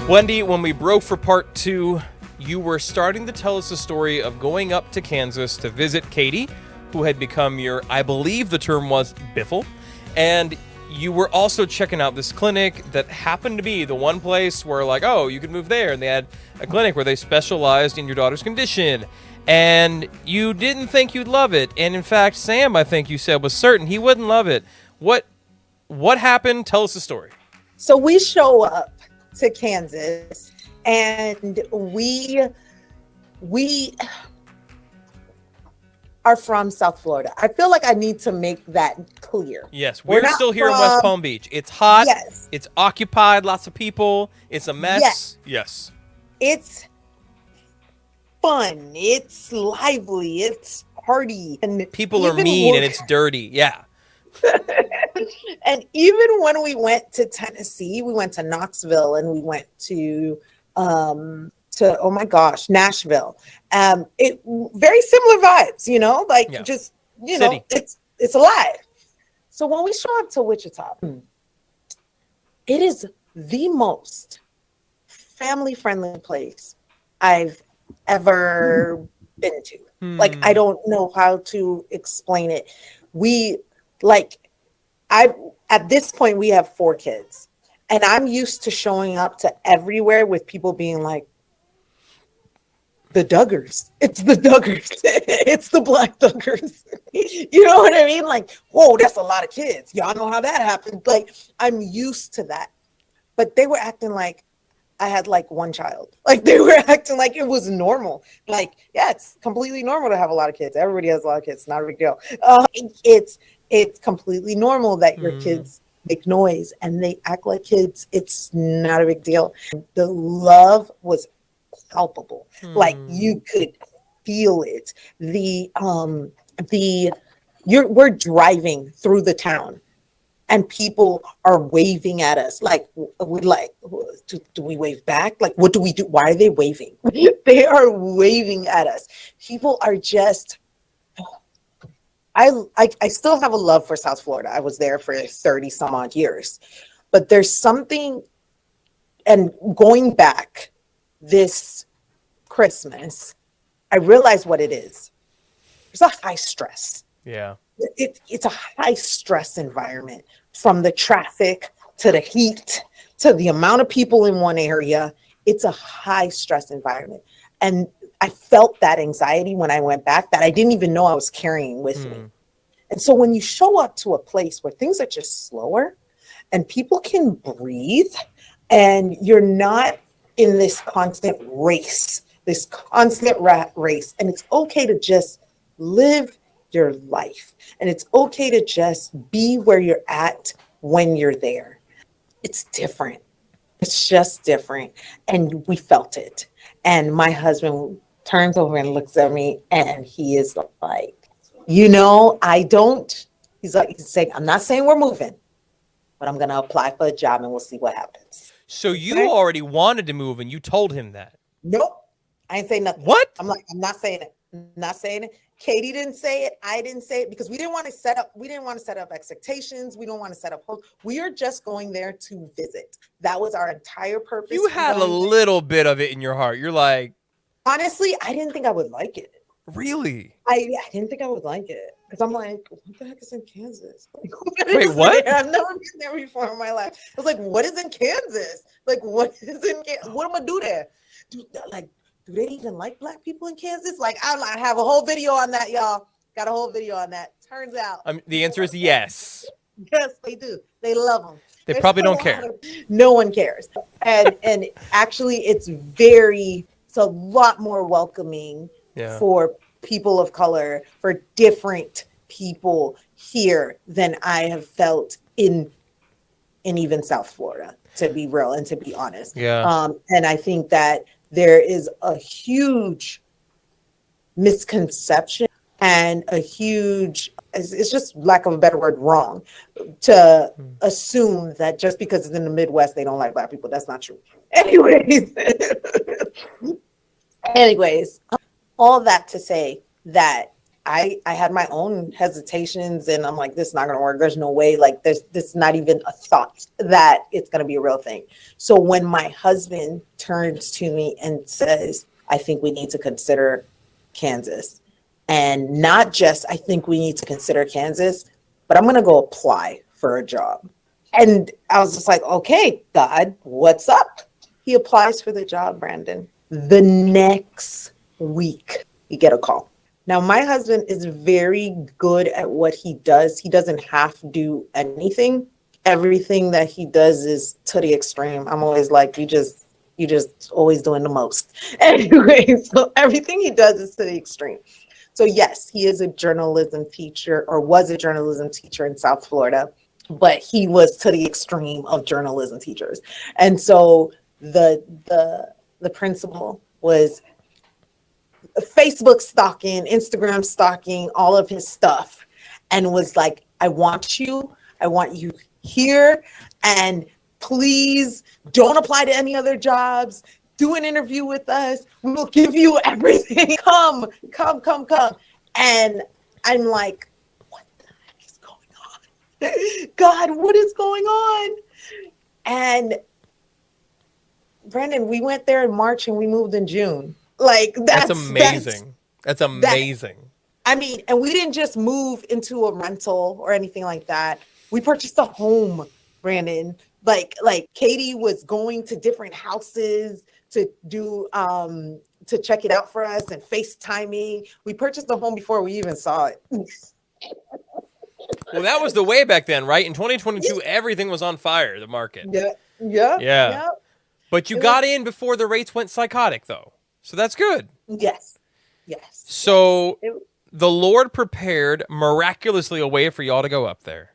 Wendy, when we broke for part 2, you were starting to tell us the story of going up to Kansas to visit Katie, who had become your, I believe the term was, biffle. And you were also checking out this clinic that happened to be the one place where, like, oh, you could move there. And they had a clinic where they specialized in your daughter's condition. And you didn't think you'd love it. And in fact, Sam, I think you said, was certain he wouldn't love it. What happened? Tell us the story. So we show up to Kansas, and we are from South Florida. I feel like I need to make that clear. Yes, we're still here in West Palm Beach. It's hot. Yes. It's occupied. Lots of people. It's a mess. Yes. It's fun. It's lively. It's party. And people are mean and it's dirty. Yeah. And even when we went to Tennessee, we went to Knoxville and we went to oh my gosh, Nashville. It very similar vibes, just City. It's alive. So when we show up to Wichita, it is the most family friendly place I've ever been to. Like, I don't know how to explain it. At this point, we have 4 kids, and I'm used to showing up to everywhere with people being like, the Duggars. It's the Duggars. It's the Black Duggars. You know what I mean? Like, whoa, that's a lot of kids. Y'all know how that happened. Like, I'm used to that. But they were acting like I had like 1 child. Like, they were acting like it was normal. Like, yeah, it's completely normal to have a lot of kids. Everybody has a lot of kids. It's not a big deal. It's completely normal that your kids make noise and they act like kids. It's not a big deal. The love was palpable. Like, you could feel it. We're driving through the town and people are waving at us. Like, do we wave back? Like, what do we do? Why are they waving? They are waving at us. People are just, I still have a love for South Florida. I was there for 30 some odd years, but there's something, and going back this Christmas, I realized what it is. There's a high stress. Yeah. It's a high stress environment, from the traffic to the heat to the amount of people in one area. It's a high stress environment. And I felt that anxiety when I went back that I didn't even know I was carrying with me. And so when you show up to a place where things are just slower and people can breathe and you're not in this constant race, this constant rat race, and it's okay to just live your life. And it's okay to just be where you're at when you're there. It's different. It's just different. And we felt it. And my husband turns over and looks at me and he is like, he's saying, I'm not saying we're moving, but I'm going to apply for a job and we'll see what happens. So you already wanted to move and you told him that? Nope. I ain't say nothing. What? I'm not saying it. I'm not saying it. Katie didn't say it. I didn't say it because we didn't want to set up expectations. We don't want to set up hopes. We are just going there to visit. That was our entire purpose. You had a little bit of it in your heart. You're like, honestly, I didn't think I would like it. Really? I didn't think I would like it because I'm like, what the heck is in Kansas? Like, wait, what? There? I've never been there before in my life. I was like, what is in Kansas? Like, what is in Kansas? What am I do there? Do they even like Black people in Kansas? Like, I have a whole video on that, y'all. Got a whole video on that. Turns out. The answer is yes. Yes, they do. They love them. They probably don't care. No one cares. And actually, it's a lot more welcoming for people of color, for different people here than I have felt in even South Florida, to be real and to be honest. Yeah. And I think that there is a huge misconception and a huge, it's just lack of a better word, wrong, to assume that just because it's in the Midwest, they don't like Black people. That's not true. Anyways, all that to say that I had my own hesitations, and I'm like, this is not going to work. There's no way. Like, this is not even a thought that it's going to be a real thing. So when my husband turns to me and says, I think we need to consider Kansas, and not just, I think we need to consider Kansas, but I'm going to go apply for a job. And I was just like, okay, God, what's up? He applies for the job, Brandon. The next week, you get a call. Now, my husband is very good at what he does. He doesn't have to do anything. Everything that he does is to the extreme. I'm always like, you just always doing the most. Anyway, so everything he does is to the extreme. So yes, he is a journalism teacher, or was a journalism teacher in South Florida, but he was to the extreme of journalism teachers. And so the principal was Facebook stalking, Instagram stalking, all of his stuff, and was like, I want you here, and please don't apply to any other jobs. Do an interview with us. We will give you everything. Come. And I'm like, what the heck is going on? God, what is going on? And Brandon, we went there in March and we moved in June. Like, that's amazing. That's amazing. I mean, and we didn't just move into a rental or anything like that. We purchased a home, Brandon. Like Katie was going to different houses to do to check it out for us, and FaceTiming. We purchased a home before we even saw it. Well, that was the way back then, right? In 2022, everything was on fire, the market. Yeah. But you got in before the rates went psychotic, though. So that's good. Yes. So the Lord prepared miraculously a way for y'all to go up there.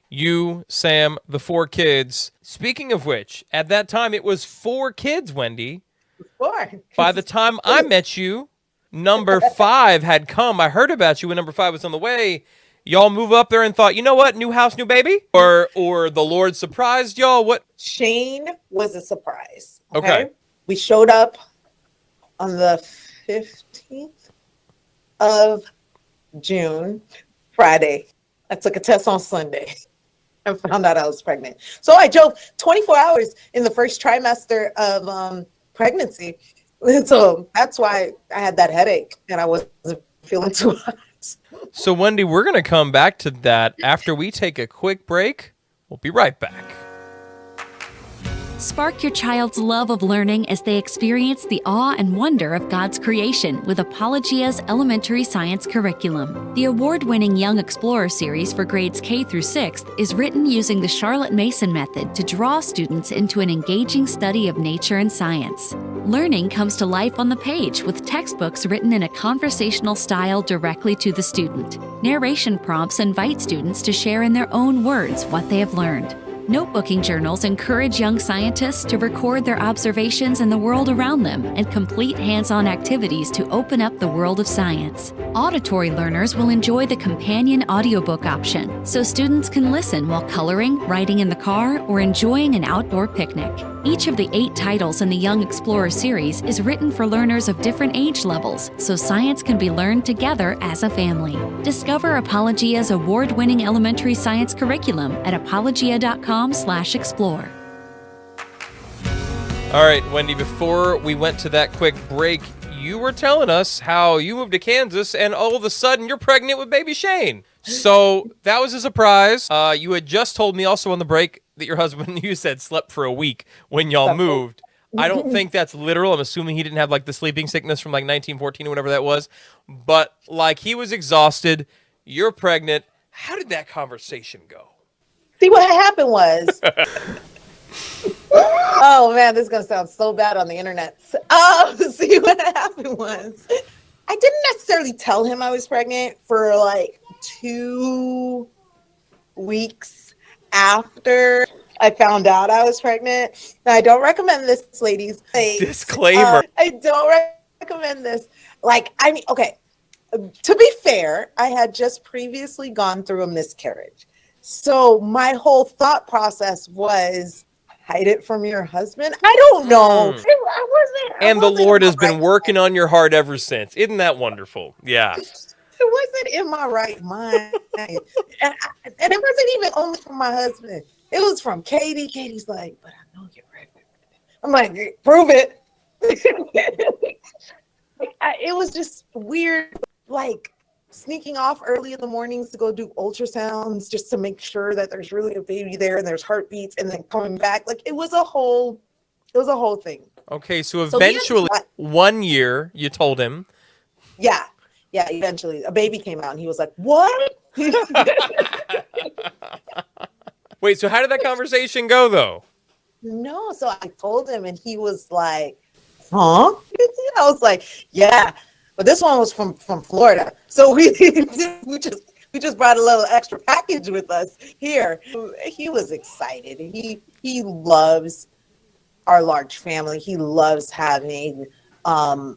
You, Sam, the 4 kids. Speaking of which, at that time, it was 4 kids, Wendy. 4. By the time I met you, number 5 had come. I heard about you when number 5 was on the way. Y'all move up there and thought, you know what? New house, new baby? Or the Lord surprised y'all? What? Shane was a surprise. Okay. We showed up on the 15th of June, Friday. I took a test on Sunday and found out I was pregnant. So I drove 24 hours in the first trimester of pregnancy. So that's why I had that headache and I wasn't feeling too hot. So, Wendy, we're going to come back to that after we take a quick break. We'll be right back. Spark your child's love of learning as they experience the awe and wonder of God's creation with Apologia's elementary science curriculum. The award-winning Young Explorer series for grades K through 6th is written using the Charlotte Mason method to draw students into an engaging study of nature and science. Learning comes to life on the page with textbooks written in a conversational style directly to the student. Narration prompts invite students to share in their own words what they have learned. Notebooking journals encourage young scientists to record their observations in the world around them and complete hands-on activities to open up the world of science. Auditory learners will enjoy the companion audiobook option, so students can listen while coloring, riding in the car, or enjoying an outdoor picnic. Each of the 8 titles in the Young Explorer series is written for learners of different age levels, so science can be learned together as a family. Discover Apologia's award-winning elementary science curriculum at apologia.com/explore. All right, Wendy, before we went to that quick break, you were telling us how you moved to Kansas and all of a sudden you're pregnant with baby Shane. So that was a surprise. You had just told me also on the break that your husband, you said, slept for a week when y'all moved. I don't think that's literal. I'm assuming he didn't have like the sleeping sickness from like 1914 or whatever that was. But like he was exhausted. You're pregnant. How did that conversation go? See, what happened was, oh man, this is going to sound so bad on the internet. See, what happened was, I didn't necessarily tell him I was pregnant for like 2 weeks after I found out I was pregnant. Now, I don't recommend this, ladies. Disclaimer. I don't recommend this. Like, I mean, okay, to be fair, I had just previously gone through a miscarriage. So my whole thought process was, hide it from your husband? I don't know. And the Lord has been working on your heart ever since. Isn't that wonderful? Yeah. wasn't in my right mind. And it wasn't even only from my husband. It was from Katie. Katie's like, but I know you're pregnant. I'm like, prove it. It was just weird, like sneaking off early in the mornings to go do ultrasounds just to make sure that there's really a baby there and there's heartbeats, and then coming back. Like it was a whole thing. Okay, so eventually, 1 year, you told him. Yeah, eventually. A baby came out, and he was like, what? Wait, so how did that conversation go, though? No, so I told him, and he was like, huh? I was like, yeah, but this one was from Florida. So we just brought a little extra package with us here. He was excited. He loves our large family. He loves having a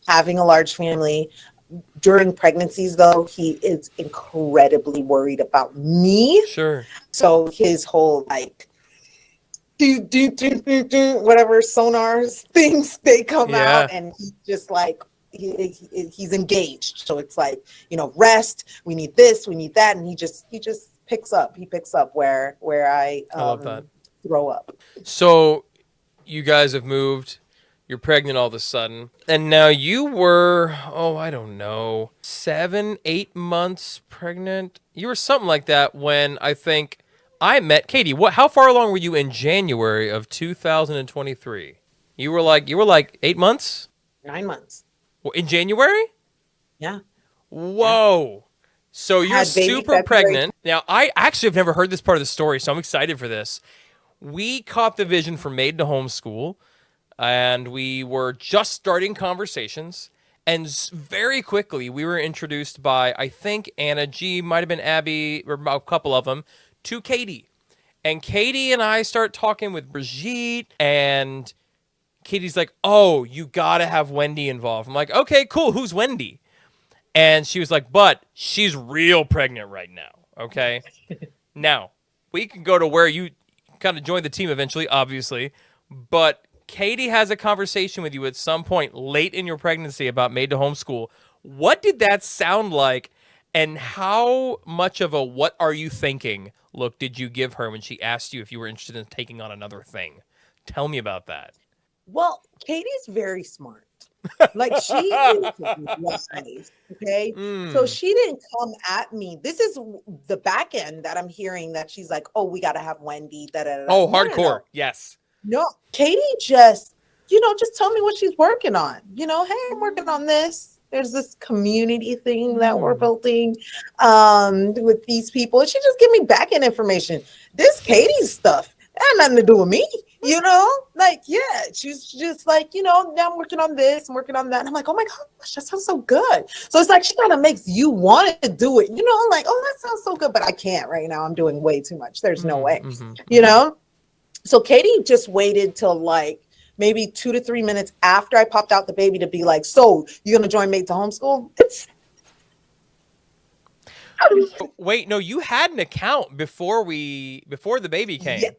large family. During pregnancies, though, he is incredibly worried about me. Sure. So his whole like whatever sonars things, they come out, and he's just like he's engaged. So it's like, rest, we need this, we need that, and he just picks up where I love that. throw up. So you guys have moved, you're pregnant all of a sudden, and now you were, I don't know, 7-8 months pregnant. You were something like that when I think I met Katie. How far along were you in January of 2023? You were like 8 months? 9 months. In January? Yeah. Whoa. Yeah. So you're super pregnant. Now, I actually have never heard this part of the story, so I'm excited for this. We caught the vision for Made2Homeschool, and we were just starting conversations. And very quickly, we were introduced by, I think, Anna G, might have been Abby, or a couple of them, to Katie. And Katie and I start talking with Brigitte, and Katie's like, oh, you got to have Wendy involved. I'm like, okay, cool. Who's Wendy? And she was like, but she's real pregnant right now. Okay. Now, we can go to where you kind of joined the team eventually, obviously. But Katie has a conversation with you at some point late in your pregnancy about Made2Homeschool. What did that sound like? And how much of a what are you thinking look did you give her when she asked you if you were interested in taking on another thing? Tell me about that. Well, Katie's very smart. Like she is wise, okay? So she didn't come at me. This is the back end that I'm hearing that she's like, oh, we got to have Wendy. Oh, hardcore. No. Yes. No, Katie just tell me what she's working on. Hey, I'm working on this. There's this community thing that we're building with these people. And she just give me back end information. This Katie's stuff, that had nothing to do with me, Like, yeah, she's just like, now I'm working on this, I'm working on that. And I'm like, oh my gosh, that sounds so good. So it's like she kind of makes you want to do it, like, oh, that sounds so good. But I can't right now. I'm doing way too much. There's no way, So Katie just waited till like maybe 2 to 3 minutes after I popped out the baby to be like, so you're going to join Made2Homeschool? Wait, no, you had an account before the baby came. Yeah.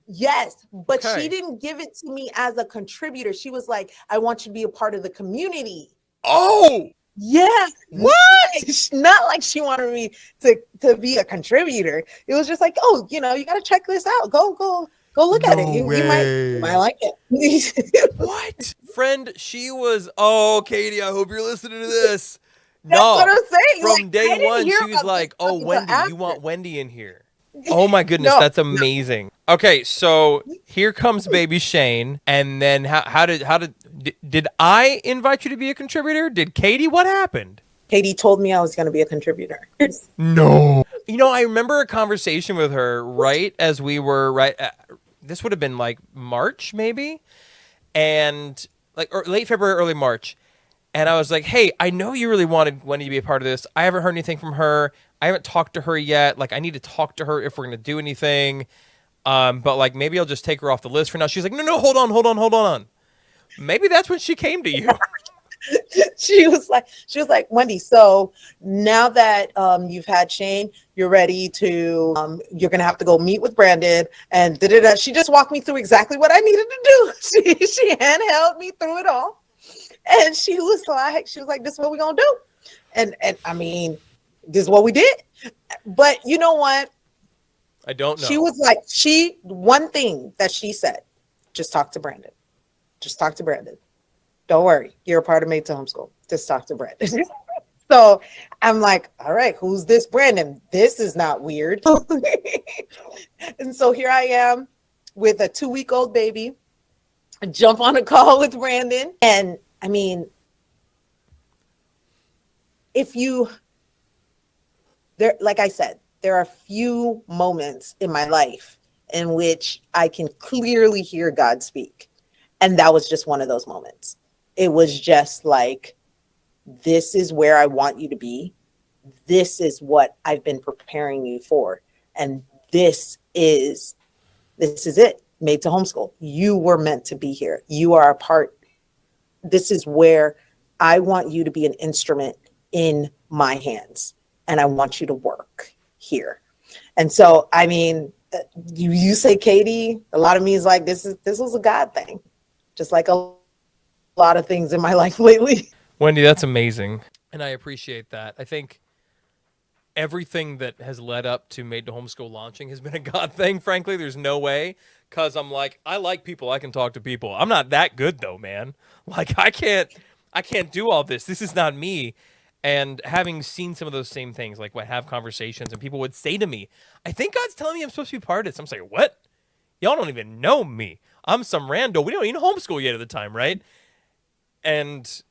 Yes, but she didn't give it to me as a contributor. She was like, I want you to be a part of the community. Oh, yeah. What? Not like she wanted me to be a contributor. It was just like, oh, you got to check this out. Go look at it. You might like it. What? Friend, she was, Katie, I hope you're listening to this. That's what I'm saying. From day one, she was like, oh, Wendy, you want Wendy in here. Oh my goodness, that's amazing. Okay, so here comes baby Shane, and then how did I invite you to be a contributor? Did Katie? What happened? Katie told me I was going to be a contributor. No. I remember a conversation with her right as we were this would have been like March maybe, and like late February, early March. And I was like, hey, I know you really wanted Wendy to be a part of this. I haven't heard anything from her. I haven't talked to her yet. Like, I need to talk to her if we're going to do anything. But like, maybe I'll just take her off the list for now. She's like, no, hold on. Maybe that's when she came to you. She was like, Wendy, so now that you've had Shane, you're ready to, you're going to have to go meet with Brandon and da-da-da. She just walked me through exactly what I needed to do. She handheld me through it all. And she was like, this is what we're going to do. And I mean, this is what we did. But you know what? I don't know. She was like, one thing that she said, just talk to Brandon. Just talk to Brandon. Don't worry. You're a part of Made2Homeschool. Just talk to Brandon. So I'm like, all right, who's this Brandon? This is not weird. And so here I am with a 2-week-old baby. I jump on a call with Brandon. And I mean, like I said, there are few moments in my life in which I can clearly hear God speak. And that was just one of those moments. It was just like, this is where I want you to be. This is what I've been preparing you for. And this is it. Made2Homeschool. You were meant to be here. You are a part. This is where I want you to be an instrument in my hands. And I want you to work here. And so, I mean, you say, Katie, a lot of me is like, this was a God thing. Just like a lot of things in my life lately. Wendy, that's amazing. And I appreciate that. I think everything that has led up to Made2Homeschool launching has been a God thing, frankly. There's no way. Because I'm like, I like people. I can talk to people. I'm not that good, though, man. Like, I can't do all this. This is not me. And having seen some of those same things, like I have conversations and people would say to me, I think God's telling me I'm supposed to be part of this. I'm saying, what? Y'all don't even know me. I'm some rando. We don't even homeschool yet at the time, right? And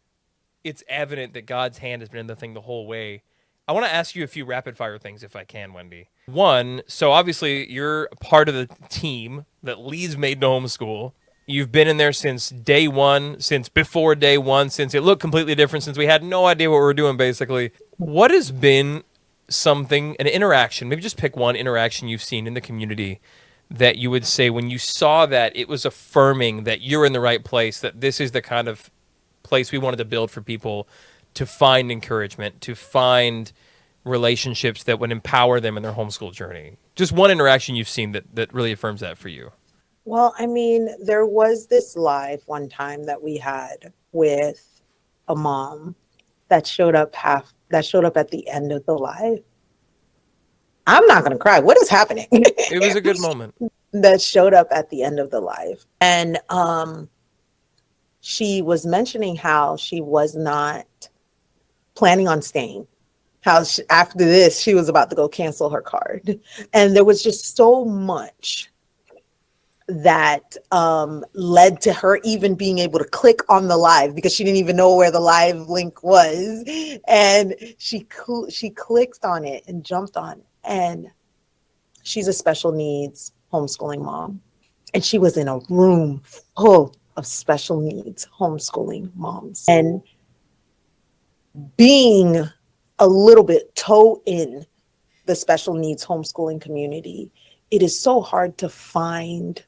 it's evident that God's hand has been in the thing the whole way. I want to ask you a few rapid fire things if I can, Wendy. One, so obviously you're part of the team that leads Made2Homeschool. You've been in there since day one, since before day one, since it looked completely different, since we had no idea what we were doing, basically. What has been an interaction, maybe just pick one interaction you've seen in the community that you would say when you saw that it was affirming that you're in the right place, that this is the kind of place we wanted to build for people to find encouragement, to find relationships that would empower them in their homeschool journey? Just one interaction you've seen that really affirms that for you. Well, I mean, there was this live one time that we had with a mom that showed up at the end of the live. I'm not going to cry. What is happening? It was a good moment. That showed up at the end of the live. And she was mentioning how she was not planning on staying. How after this, she was about to go cancel her card. And there was just so much that led to her even being able to click on the live because she didn't even know where the live link was. And she clicked on it and jumped on. And she's a special needs homeschooling mom. And she was in a room full of special needs homeschooling moms. And being a little bit toe in the special needs homeschooling community, it is so hard to find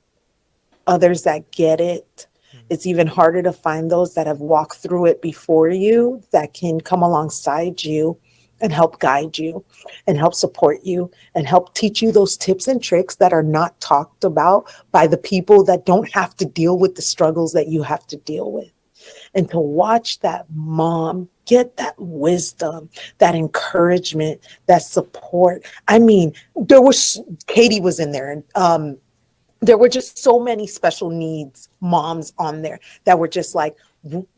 others that get it. It's even harder to find those that have walked through it before you, that can come alongside you and help guide you and help support you and help teach you those tips and tricks that are not talked about by the people that don't have to deal with the struggles that you have to deal with. And to watch that mom get that wisdom, that encouragement, that support. I mean, Katie was in there, and there were just so many special needs moms on there that were just like,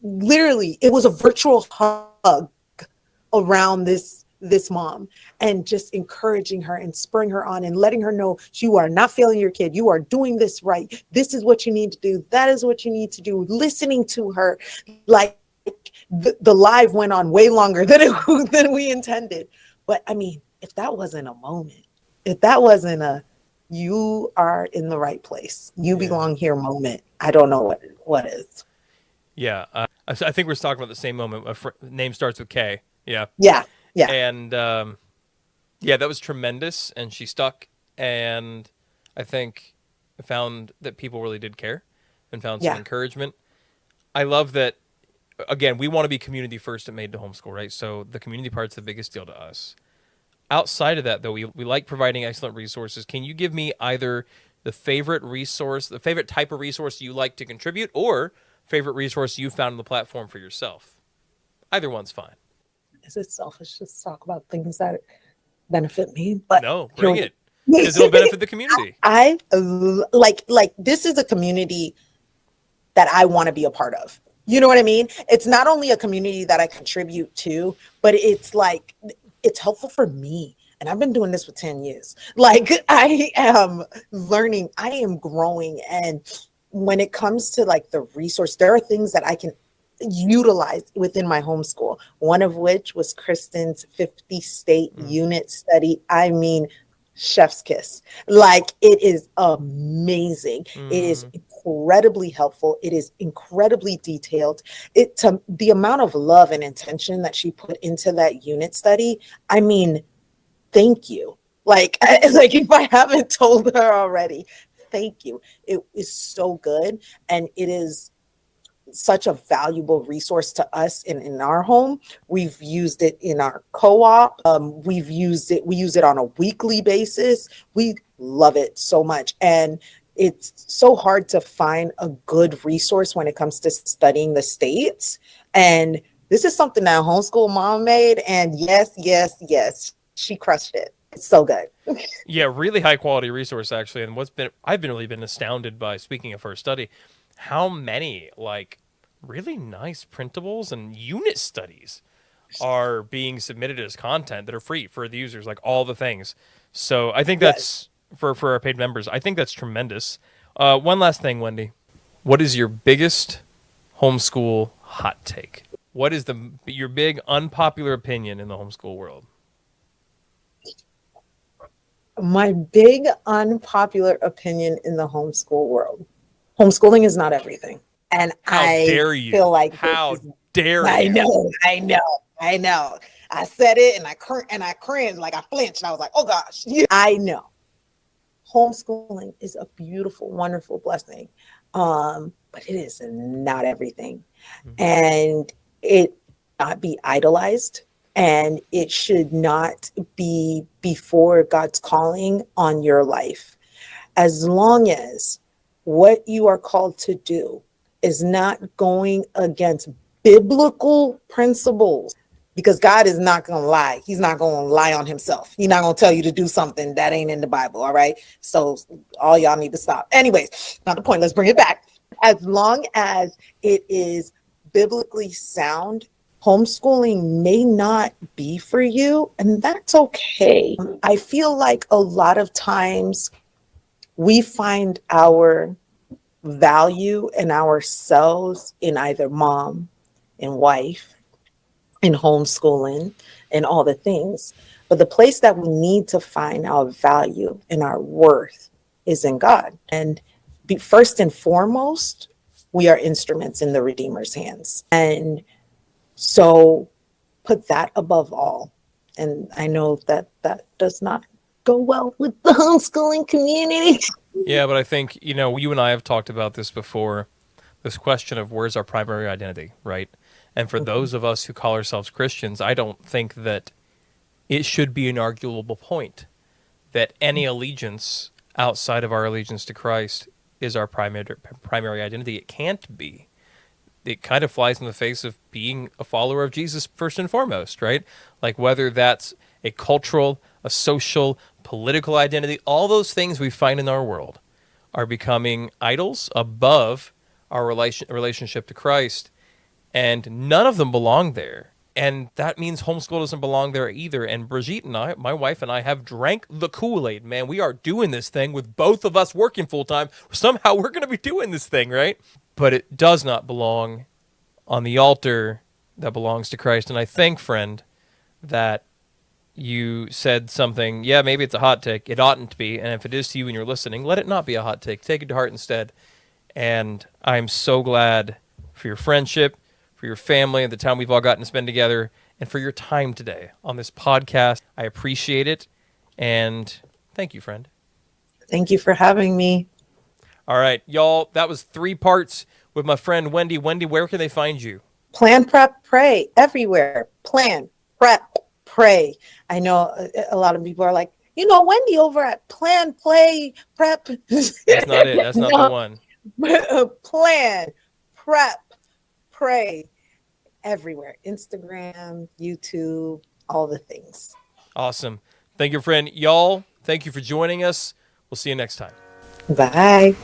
literally, it was a virtual hug around this mom and just encouraging her and spurring her on and letting her know you are not failing your kid. You are doing this right. This is what you need to do. That is what you need to do. Listening to her, like the live went on way longer than we intended. But I mean, if that wasn't a moment, if that wasn't you are in the right place, you belong here moment, I don't know what is. Yeah. I think we're talking about the same moment. Name starts with K. Yeah. Yeah. Yeah. And that was tremendous. And she stuck. And I think I found that people really did care and found some encouragement. I love that. Again, we want to be community first at Made2Homeschool, right? So the community part's the biggest deal to us. Outside of that, though, we like providing excellent resources. Can you give me either the favorite resource, the favorite type of resource you like to contribute, or favorite resource you found on the platform for yourself? Either one's fine. Is it selfish to talk about things that benefit me? But No, bring it, because it'll benefit the community. I like this is a community that I want to be a part of. You know what I mean? It's not only a community that I contribute to, but it's like, it's helpful for me. And I've been doing this for 10 years. Like, I am learning, I am growing. And when it comes to like the resource, there are things that I can utilize within my homeschool. One of which was Kristen's 50 state unit study. I mean, chef's kiss. Like, it is amazing. It is incredibly helpful. It is incredibly detailed. The amount of love and intention that she put into that unit study, I mean, thank you. Like if I haven't told her already, thank you. It is so good. And it is such a valuable resource to us in our home. We've used it in our co-op. We use it on a weekly basis. We love it so much. And it's so hard to find a good resource when it comes to studying the states. And this is something that homeschool mom made. And yes, she crushed it. It's so good. Yeah, really high quality resource, actually. And I've really been astounded by, speaking of her study, how many like really nice printables and unit studies are being submitted as content that are free for the users, like all the things. So I think that's for our paid members. I think that's tremendous. One last thing, Wendy. What is your biggest homeschool hot take? What is your big unpopular opinion in the homeschool world? My big unpopular opinion in the homeschool world. Homeschooling is not everything. And How dare you? Feel like how dare you? I know. I said it and I cringed, like I flinched. I was like, oh gosh. I know. Homeschooling is a beautiful, wonderful blessing. But it is not everything. And it not be idolized. And it should not be before God's calling on your life. As long as what you are called to do is not going against biblical principles, because God is not going to lie. He's not going to lie on himself. He's not going to tell you to do something that ain't in the Bible. All right. So all y'all need to stop. Anyways, not the point. Let's bring it back. As long as it is biblically sound, homeschooling may not be for you, and that's okay. I feel like a lot of times we find our value and ourselves in either mom and wife, in homeschooling, and all the things. But the place that we need to find our value and our worth is in God. And first and foremost, we are instruments in the Redeemer's hands. And so put that above all. And I know that does not go well with the homeschooling community. Yeah, but I think, you and I have talked about this before, this question of where's our primary identity, right? And for those of us who call ourselves Christians, I don't think that it should be an arguable point that any allegiance outside of our allegiance to Christ is our primary identity. It can't be. It kind of flies in the face of being a follower of Jesus first and foremost, right? Like whether that's a cultural, a social, political identity, all those things we find in our world are becoming idols above our relationship to Christ, and none of them belong there. And that means homeschool doesn't belong there either. And Brigitte and I, my wife and I, have drank the Kool-Aid, man. We are doing this thing with both of us working full-time. Somehow we're going to be doing this thing, right? But it does not belong on the altar that belongs to Christ. And I think, friend, that you said something, maybe it's a hot take. It oughtn't to be. And if it is to you and you're listening, let it not be a hot take. Take it to heart instead. And I'm so glad for your friendship, for your family, and the time we've all gotten to spend together, and for your time today on this podcast. I appreciate it. And thank you, friend. Thank you for having me. All right, y'all, that was 3 parts with my friend Wendy. Wendy, where can they find you? Plan, prep, pray everywhere. Plan, prep, pray. I know a lot of people are like, Wendy over at Plan, Play, Prep. That's not it. That's not the one. Plan, prep, pray everywhere. Instagram, YouTube, all the things. Awesome. Thank you, friend. Y'all, thank you for joining us. We'll see you next time. Bye.